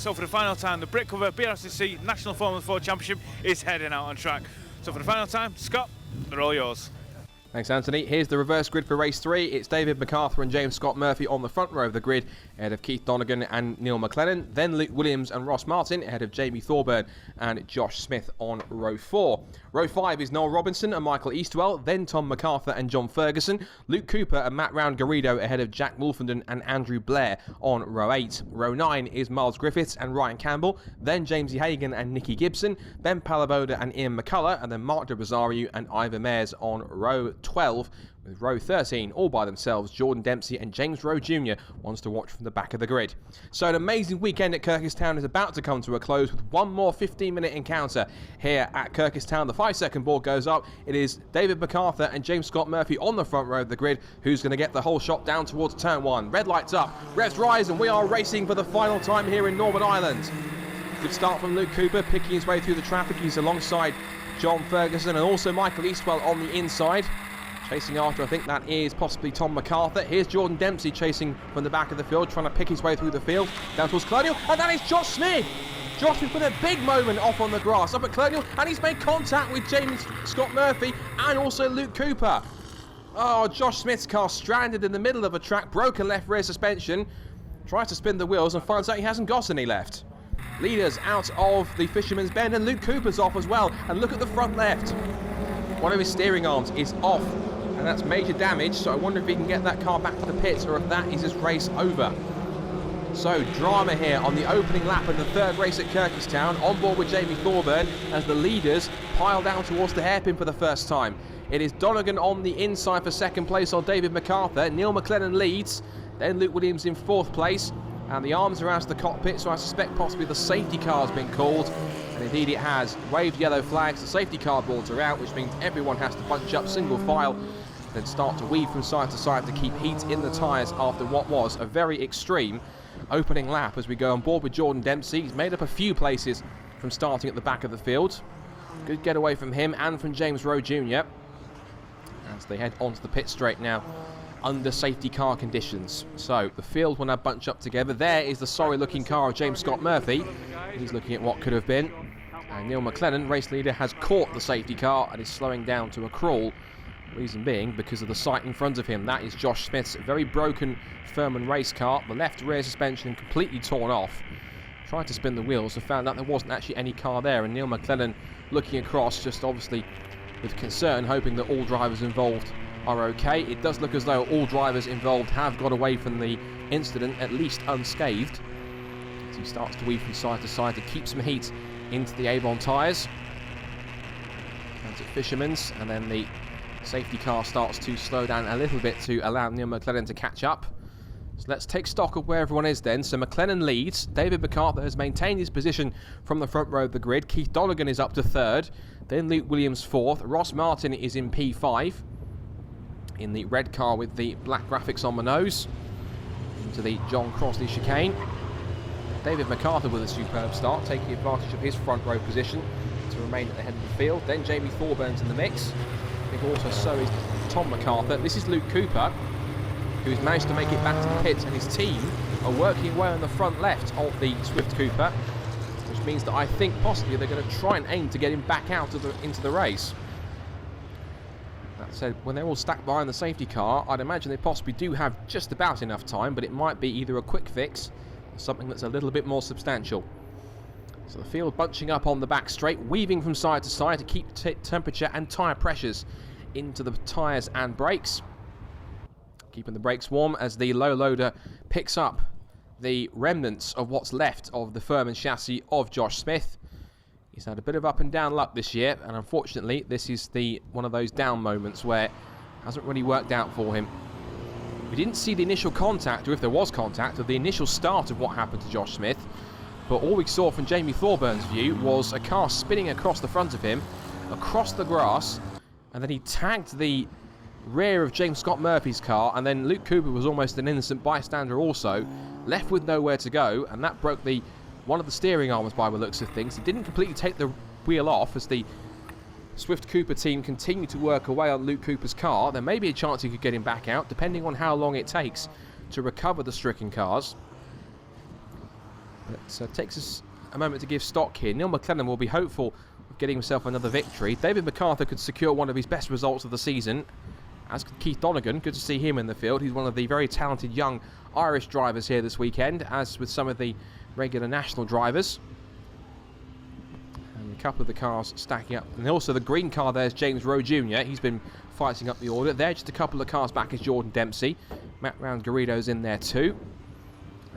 So for the final time, the Britcover BRSCC National Formula Ford Championship is heading out on track. So for the final time, Scott, they're all yours. Thanks, Anthony. Here's the reverse grid for race 3. It's David MacArthur and James Scott Murphy on the front row of the grid, ahead of Keith Donegan and Neil McLennan. Then Luke Williams and Ross Martin, ahead of Jamie Thorburn and Josh Smith on row 4. Row 5 is Noel Robinson and Michael Eastwell, then Tom MacArthur and John Ferguson. Luke Cooper and Matt Round-Garrido ahead of Jack Wolfenden and Andrew Blair on row 8. Row 9 is Miles Griffiths and Ryan Campbell, then Jamesy Hagan and Nicky Gibson, then Palaboda and Ian McCullough, and then Mark de Rosario and Ivor Mayers on row 12, with row 13 all by themselves. Jordan Dempsey and James Rowe Jr. wants to watch from the back of the grid. So an amazing weekend at Kirkistown is about to come to a close with one more 15-minute encounter here at Kirkistown. The 5-second board goes up. It is David MacArthur and James Scott Murphy on the front row of the grid. Who's going to get the whole shot down towards turn 1? Red lights up, revs rise, and we are racing for the final time here in Northern Ireland. Good start from Luke Cooper, picking his way through the traffic. He's alongside John Ferguson and also Michael Eastwell on the inside. Chasing after, I think that is possibly Tom MacArthur. Here's Jordan Dempsey chasing from the back of the field, trying to pick his way through the field, down towards Colonial, and that is Josh Smith! Josh has put a big moment off on the grass, up at Colonial, and he's made contact with James Scott Murphy and also Luke Cooper. Oh, Josh Smith's car stranded in the middle of a track, broken left rear suspension, tries to spin the wheels and finds out he hasn't got any left. Leaders out of the Fisherman's Bend, and Luke Cooper's off as well, and look at the front left. One of his steering arms is off, and that's major damage, so I wonder if he can get that car back to the pits or if that is his race over. So drama here on the opening lap of the third race at Kirkistown, on board with Jamie Thorburn as the leaders pile down towards the hairpin for the first time. It is Donegan on the inside for second place on David MacArthur. Neil McLennan leads, then Luke Williams in fourth place, and the arms are out of the cockpit, so I suspect possibly the safety car has been called. And indeed it has. Waved yellow flags, the safety car boards are out, which means everyone has to bunch up single file, then start to weave from side to side to keep heat in the tyres after what was a very extreme opening lap as we go on board with Jordan Dempsey. He's made up a few places from starting at the back of the field. Good getaway from him and from James Rowe Jr. as they head onto the pit straight now under safety car conditions. So the field will now bunch up together. There is the sorry looking car of James Scott Murphy. He's looking at what could have been. And Neil McLennan, race leader, has caught the safety car and is slowing down to a crawl. Reason being because of the sight in front of him. That is Josh Smith's very broken Furman race car. The left rear suspension completely torn off. Tried to spin the wheels and found out there wasn't actually any car there. And Neil McLennan looking across, just obviously with concern, hoping that all drivers involved are okay. It does look as though all drivers involved have got away from the incident, at least unscathed. As he starts to weave from side to side to keep some heat into the Avon Tyres. Comes at Fisherman's, and then the safety car starts to slow down a little bit to allow Neil McLennan to catch up. So let's take stock of where everyone is then. So McLennan leads. David MacArthur has maintained his position from the front row of the grid. Keith Donegan is up to third. Then Luke Williams fourth. Ross Martin is in P5. In the red car with the black graphics on the nose. Into the John Crossley chicane. David MacArthur with a superb start, taking advantage of his front row position to remain at the head of the field. Then Jamie Thorburn's in the mix. I think also so is Tom MacArthur. This is Luke Cooper, who's managed to make it back to the pits, and his team are working away on the front left of the Swift Cooper, which means that I think possibly they're going to try and aim to get him back out of into the race. That said, when they're all stacked behind the safety car, I'd imagine they possibly do have just about enough time, but it might be either a quick fix or something that's a little bit more substantial. So the field bunching up on the back straight, weaving from side to side to keep temperature and tyre pressures into the tyres and brakes. Keeping the brakes warm as the low loader picks up the remnants of what's left of the Furman chassis of Josh Smith. He's had a bit of up and down luck this year, and unfortunately this is one of those down moments where it hasn't really worked out for him. We didn't see the initial contact, or if there was contact, of the initial start of what happened to Josh Smith, but all we saw from Jamie Thorburn's view was a car spinning across the front of him, across the grass, and then he tagged the rear of James Scott Murphy's car, and then Luke Cooper was almost an innocent bystander also, left with nowhere to go, and that broke one of the steering arms by the looks of things. He didn't completely take the wheel off as the Swift Cooper team continued to work away on Luke Cooper's car. There may be a chance he could get him back out, depending on how long it takes to recover the stricken cars. It takes us a moment to give stock here. Neil McLennan will be hopeful of getting himself another victory. David MacArthur could secure one of his best results of the season, as could Keith Donegan. Good to see him in the field. He's one of the very talented young Irish drivers here this weekend, as with some of the regular national drivers. And a couple of the cars stacking up. And also the green car there's James Rowe Jr. He's been fighting up the order. There, just a couple of cars back is Jordan Dempsey. Matt Round-Garrido's in there too.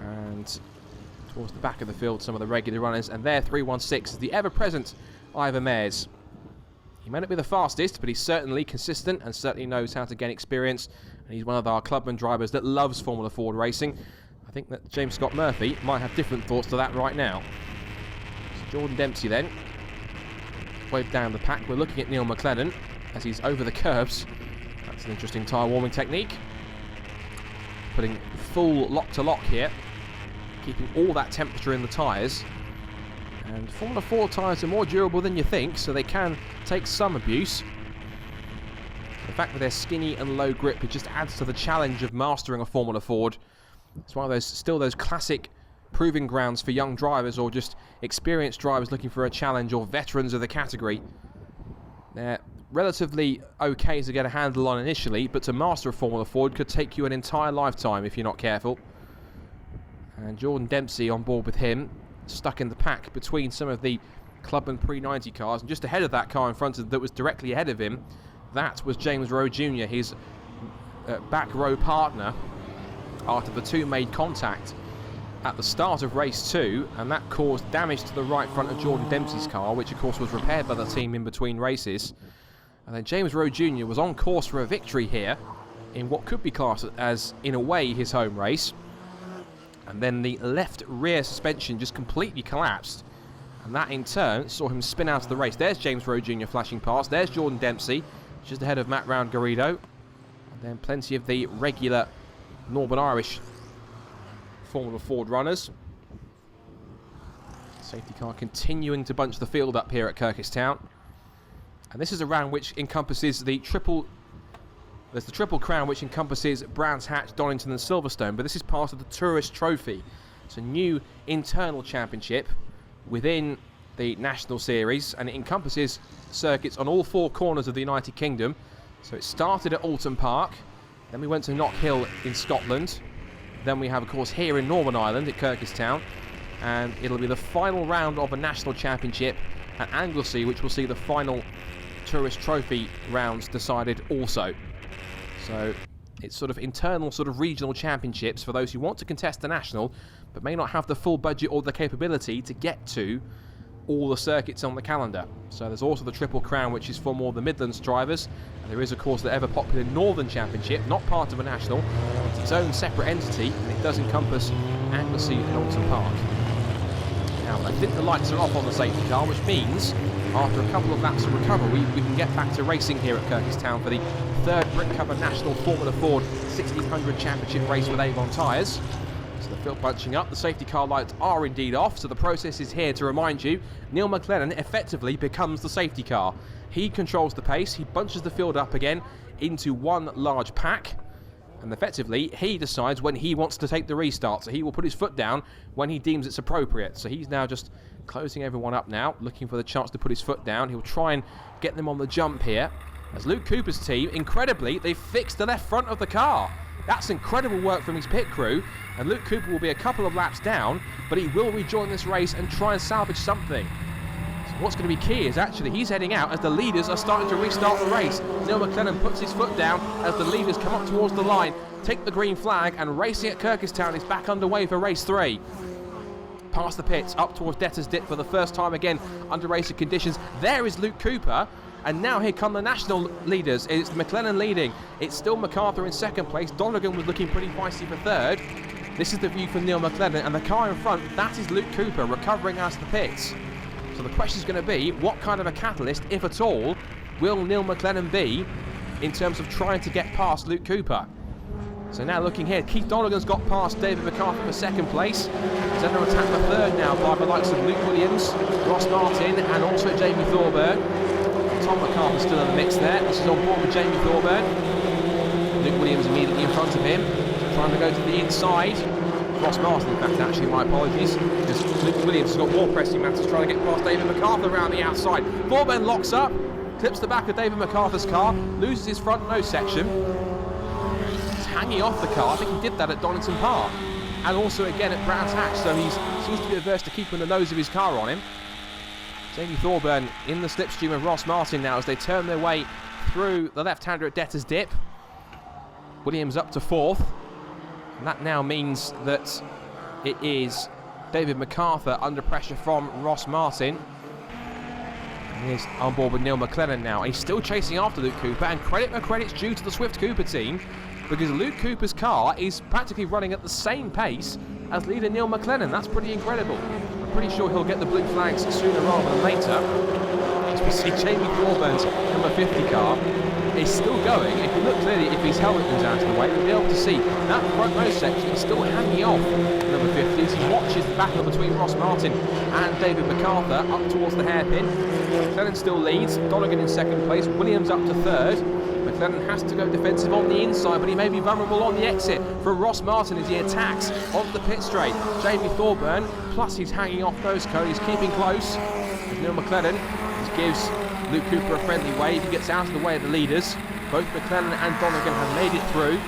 And towards the back of the field, some of the regular runners. And there, 316 is the ever-present Ivor Mares. He may not be the fastest, but he's certainly consistent and certainly knows how to gain experience. And he's one of our clubman drivers that loves Formula Ford racing. I think that James Scott Murphy might have different thoughts to that right now. So Jordan Dempsey then, wave down the pack. We're looking at Neil McLennan as he's over the curbs. That's an interesting tyre warming technique. Putting full lock to lock here, keeping all that temperature in the tyres. And Formula 4 tyres are more durable than you think, so they can take some abuse. The fact that they're skinny and low grip, it just adds to the challenge of mastering a Formula Ford. It's one of those, still those classic proving grounds for young drivers or just experienced drivers looking for a challenge, or veterans of the category. They're relatively okay to get a handle on initially, but to master a Formula Ford could take you an entire lifetime if you're not careful. And Jordan Dempsey on board with him, stuck in the pack between some of the Clubman pre-90 cars, and just ahead of that car in front of that was directly ahead of him, that was James Rowe Jr., his back row partner, after the two made contact at the start of race 2, and that caused damage to the right front of Jordan Dempsey's car, which of course was repaired by the team in between races. And then James Rowe Jr. was on course for a victory here in what could be classed as, in a way, his home race. And then the left rear suspension just completely collapsed, and that in turn saw him spin out of the race. There's James Rowe Jr. flashing past. There's Jordan Dempsey, just ahead of Matt Round-Garrido. And then plenty of the regular Northern Irish Formula Ford runners. Safety car continuing to bunch the field up here at Kirkistown. And this is a round which encompasses the triple... There's the Triple Crown, which encompasses Brands Hatch, Donington and Silverstone, but this is part of the Tourist Trophy. It's a new internal championship within the National Series, and it encompasses circuits on all 4 corners of the United Kingdom. So it started at Alton Park, then we went to Knockhill in Scotland, then we have, of course, here in Northern Ireland at Kirkistown, and it'll be the final round of a national championship at Anglesey, which will see the final Tourist Trophy rounds decided also. So it's sort of internal, sort of regional championships for those who want to contest the national, but may not have the full budget or the capability to get to all the circuits on the calendar. So there's also the Triple Crown, which is for more the Midlands drivers. And there is, of course, the ever popular Northern Championship, not part of a national. It's its own separate entity, and it does encompass Anglesey and Alton Park. Now, I think the lights are off on the safety car, which means after a couple of laps of recovery, we can get back to racing here at Kirkistown for the 3rd Britcover National Formula Ford 1600 Championship race with Avon Tyres. So the field bunching up, the safety car lights are indeed off, so the process is here to remind you. Neil McLennan effectively becomes the safety car. He controls the pace, he bunches the field up again into one large pack, and effectively he decides when he wants to take the restart, so he will put his foot down when he deems it's appropriate. So he's now just closing everyone up now, looking for the chance to put his foot down. He'll try and get them on the jump here, as Luke Cooper's team, incredibly, they've fixed the left front of the car. That's incredible work from his pit crew, and Luke Cooper will be a couple of laps down, but he will rejoin this race and try and salvage something. So what's going to be key is actually he's heading out as the leaders are starting to restart the race. Neil McLennan puts his foot down as the leaders come up towards the line, take the green flag, and racing at Kirkistown is back underway for race 3. Past the pits, up towards Debtors Dip for the first time again under racing conditions. There is Luke Cooper. And now here come the national leaders. It's McLennan leading. It's still MacArthur in 2nd place. Donegan was looking pretty feisty for 3rd. This is the view from Neil McLennan, and the car in front, that is Luke Cooper recovering out of the pits. So the question is going to be, what kind of a catalyst, if at all, will Neil McLennan be in terms of trying to get past Luke Cooper? So now looking here, Keith Donegan's got past David MacArthur for 2nd place. He's under attack for 3rd now by the likes of Luke Williams, Ross Martin, and also Jamie Thorburn. Tom MacArthur still in the mix there. This is on board with Jamie Thorburn. Luke Williams immediately in front of him, trying to go to the inside. Ross Martin, in fact, actually, my apologies, because Luke Williams has got more pressing matters trying to get past David MacArthur around the outside. Thorburn locks up, clips the back of David MacArthur's car, loses his front nose section. He's hanging off the car. I think he did that at Donington Park, and also again at Brands Hatch, so he seems to be averse to keeping the nose of his car on him. Jamie Thorburn in the slipstream of Ross Martin now as they turn their way through the left-hander at Debtors Dip. Williams up to 4th. And that now means that it is David MacArthur under pressure from Ross Martin. And he's on board with Neil McLennan now. He's still chasing after Luke Cooper, and credit where credit's due to the Swift Cooper team, because Luke Cooper's car is practically running at the same pace as leader Neil McLennan. That's pretty incredible. I'm pretty sure he'll get the blue flags sooner rather than later. As we see Jamie Thorburns number 50 car is still going. If you look clearly, if his helmet moves out of the way, you'll be able to see that front nose section is still hanging off number 50 as he watches the battle between Ross Martin and David MacArthur up towards the hairpin. McLennan still leads, Donegan in second place, Williams up to 3rd. McLennan has to go defensive on the inside, but he may be vulnerable on the exit for Ross Martin as he attacks onto the pit straight. Jamie Thorburn, plus he's hanging off nose cone, he's keeping close. As Neil McLennan gives Luke Cooper a friendly wave. He gets out of the way of the leaders. Both McLennan and Donegan have made it through.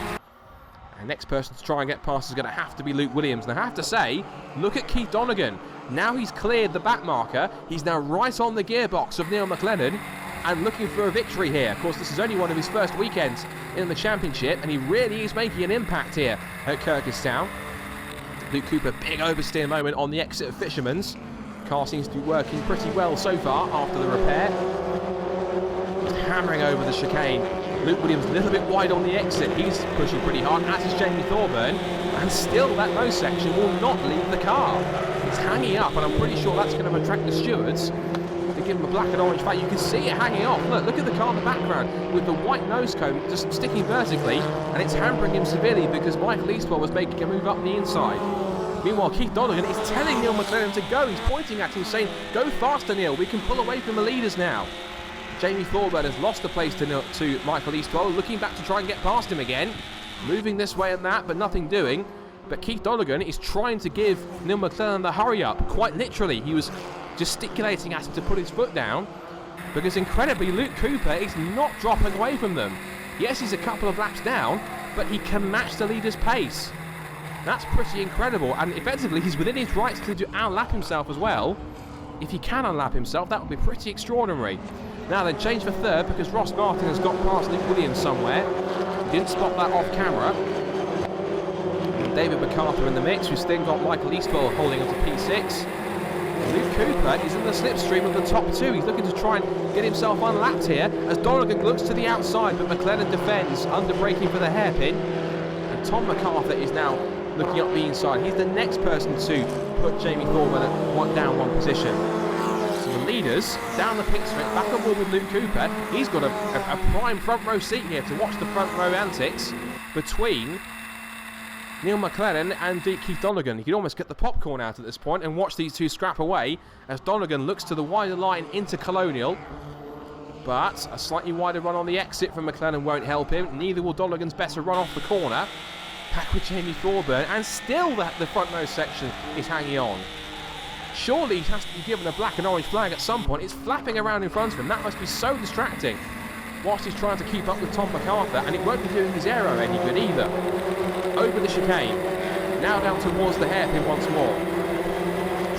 And next person to try and get past is going to have to be Luke Williams. And I have to say, look at Keith Donegan. Now he's cleared the back marker. He's now right on the gearbox of Neil McLennan and looking for a victory here. Of course, this is only one of his first weekends in the championship, and he really is making an impact here at Kirkistown. Luke Cooper, big oversteer moment on the exit of Fisherman's. Car seems to be working pretty well so far after the repair. Just hammering over the chicane. Luke Williams a little bit wide on the exit. He's pushing pretty hard, as is Jamie Thorburn. And still that nose section will not leave the car. It's hanging up, and I'm pretty sure that's going to attract the stewards to give him a black and orange flag. You can see it hanging off. Look at the car in the background with the white nose cone just sticking vertically, and it's hampering him severely because Michael Eastwell was making a move up the inside. Meanwhile, Keith Donegan is telling Neil McLennan to go. He's pointing at him saying, go faster, Neil, we can pull away from the leaders now. Jamie Thorburn has lost the place to Michael Eastwell, looking back to try and get past him again. Moving this way and that, but nothing doing. But Keith Donegan is trying to give Neil McLennan the hurry up, quite literally. He was gesticulating at him to put his foot down, because incredibly, Luke Cooper is not dropping away from them. Yes, he's a couple of laps down, but he can match the leader's pace. That's pretty incredible, and effectively he's within his rights to unlap himself as well. If he can unlap himself, that would be pretty extraordinary. Now then, change for 3rd because Ross Martin has got past Luke Williams somewhere. He didn't spot that off camera. And David MacArthur in the mix. We've still got Michael Eastwell holding onto P6. Luke Cooper is in the slipstream of the top 2. He's looking to try and get himself unlapped here as Donegan looks to the outside, but McLennan defends, under braking for the hairpin. And Tom MacArthur is now looking up the inside. He's the next person to put Jamie Thorburn at down one position. So the leaders down the pit straight, back on board with Luke Cooper. He's got a prime front row seat here to watch the front row antics between Neil McLennan and Keith Donegan. He could almost get the popcorn out at this point and watch these two scrap away as Donegan looks to the wider line into Colonial. But a slightly wider run on the exit from McLennan won't help him. Neither will Donegan's better run off the corner. Back with Jamie Thorburn, and still the front nose section is hanging on. Surely he has to be given a black and orange flag at some point. It's flapping around in front of him. That must be so distracting whilst he's trying to keep up with Tom MacArthur, and it won't be doing his aero any good either. Over the chicane, now down towards the hairpin once more.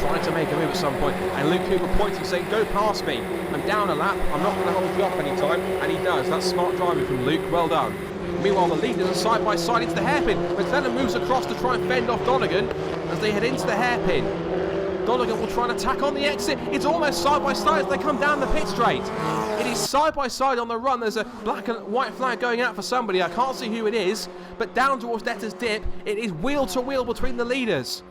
Trying to make a move at some point, and Luke Cooper pointing saying, go past me. I'm down a lap, I'm not going to hold you up any time, and he does. That's smart driving from Luke, well done. Meanwhile, the leaders are side by side into the hairpin. McLennan moves across to try and fend off Donegan as they head into the hairpin. Donegan will try and attack on the exit. It's almost side by side as they come down the pit straight. It is side by side on the run. There's a black and white flag going out for somebody. I can't see who it is, but down towards Debtors Dip, it is wheel to wheel between the leaders.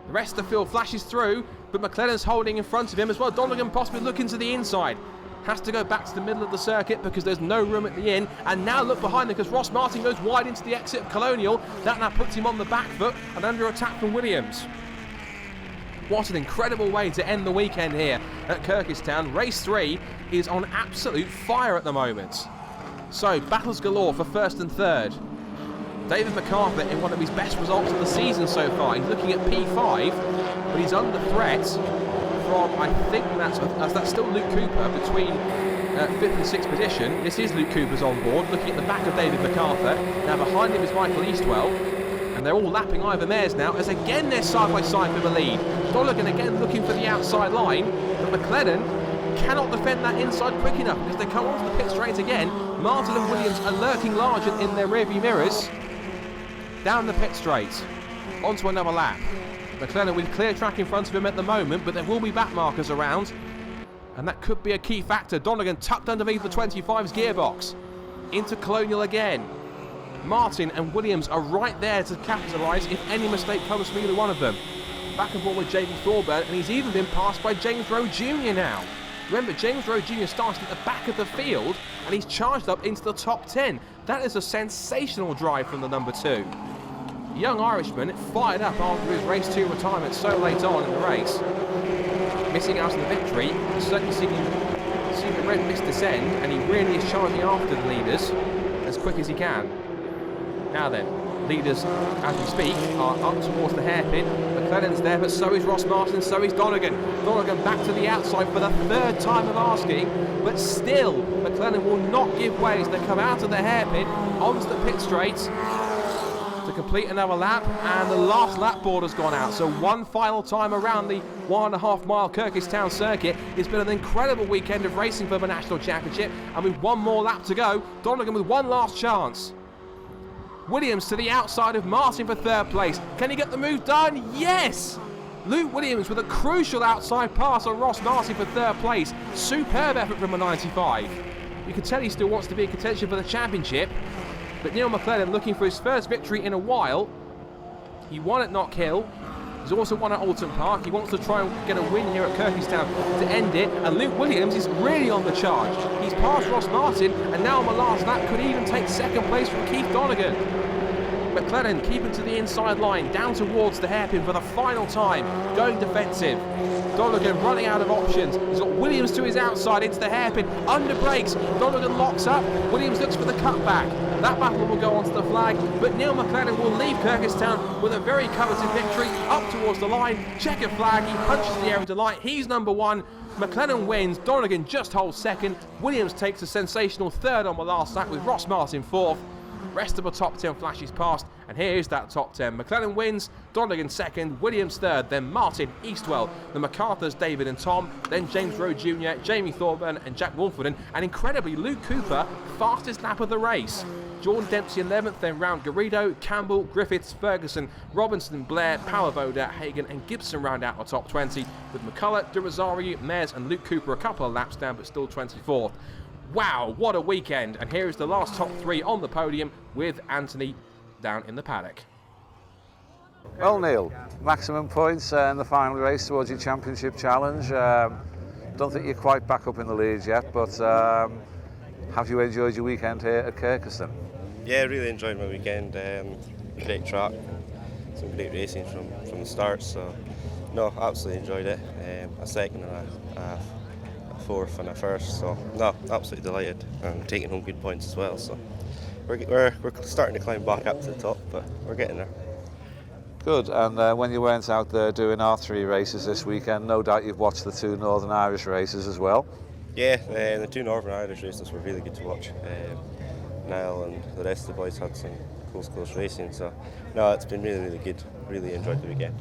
The rest of the field flashes through, but McLennan's holding in front of him as well. Donegan possibly looking to the inside. Has to go back to the middle of the circuit because there's no room at the inn. And now look behind them because Ross Martin goes wide into the exit of Colonial. That now puts him on the back foot and under attack from Williams. What an incredible way to end the weekend here at Kirkistown. Race 3 is on absolute fire at the moment. So, battles galore for 1st and 3rd. David MacArthur in one of his best results of the season so far. He's looking at P5, but he's under threat from, I think that's still Luke Cooper between 5th and 6th position. This is Luke Cooper's on board, looking at the back of David MacArthur. Now behind him is Michael Eastwell, and they're all lapping Ivor Mares now, as again they're side by side for the lead. Donegan again looking for the outside line, but McLennan cannot defend that inside quick enough because they come onto the pit straight again. Martin and Williams are lurking large in their rearview mirrors. Down the pit straight, onto another lap. McLennan with clear track in front of him at the moment, but there will be back markers around, and that could be a key factor. Donegan tucked underneath the 25's gearbox. Into Colonial again. Martin and Williams are right there to capitalise if any mistake comes from either one of them. Back and forth with Jamie Thorburn, and he's even been passed by James Rowe Jr. now. Remember, James Rowe Jr. started at the back of the field, and he's charged up into the top 10. That is a sensational drive from the number 2. Young Irishman fired up after his race 2 retirement so late on in the race. Missing out on the victory, certainly seeing the red mist descend, and he really is charging after the leaders as quick as he can. Now then, leaders, as we speak, are up towards the hairpin. McLennan's there, but so is Ross Martin, so is Donegan. Donegan back to the outside for the 3rd time of asking, but still, McLennan will not give way as they come out of the hairpin onto the pit straight to complete another lap, and the last lap board has gone out. So one final time around the 1.5 mile Kirkistown circuit. It's been an incredible weekend of racing for the National Championship, and with one more lap to go, Donegan with one last chance. Williams to the outside of Martin for 3rd place. Can he get the move done? Yes! Luke Williams with a crucial outside pass on Ross Martin for 3rd place. Superb effort from a 95. You can tell he still wants to be in contention for the championship. But Neil McLennan looking for his first victory in a while. He won at Knock Hill. He's also won at Alton Park. He wants to try and get a win here at Kirkistown to end it. And Luke Williams is really on the charge. He's passed Ross Martin, and now on the last lap could even take 2nd place from Keith Donegan. McLennan keeping to the inside line, down towards the hairpin for the final time, going defensive. Donegan running out of options. He's got Williams to his outside into the hairpin, under brakes. Donegan locks up. Williams looks for the cutback. That battle will go onto the flag, but Neil McLennan will leave Kirkistown with a very coveted victory up towards the line. Checkered flag, he punches the air into light. He's number 1. McLennan wins. Donegan just holds 2nd. Williams takes a sensational 3rd on the last lap with Ross Martin 4th. Rest of the top 10 flashes past, and here is that top 10. McLennan wins, Donegan 2nd, Williams 3rd, then Martin, Eastwell, the MacArthurs, David and Tom, then James Rowe Jr., Jamie Thorburn and Jack Wolforden, and incredibly Luke Cooper, fastest lap of the race. Jordan Dempsey 11th, then round Garrido, Campbell, Griffiths, Ferguson, Robinson, Blair, Powervoda, Hagan and Gibson round out the top 20, with McCullough, De Rosario, Mares and Luke Cooper a couple of laps down but still 24th. Wow, what a weekend. And here is the last top 3 on the podium with Anthony down in the paddock. Well, Neil, maximum points in the final race towards your championship challenge. Don't think you're quite back up in the lead yet, but have you enjoyed your weekend here at Kirkistown? Yeah, I really enjoyed my weekend. Great track, some great racing from the start, so no, absolutely enjoyed it. A 2nd and a 4th and a 1st, so no, absolutely delighted, and taking home good points as well. So we're starting to climb back up to the top, but we're getting there. Good, and when you weren't out there doing our 3 races this weekend, no doubt you've watched the 2 Northern Irish races as well. Yeah, the 2 Northern Irish races were really good to watch. Niall and the rest of the boys had some close racing, so no, it's been really good. Really enjoyed the weekend.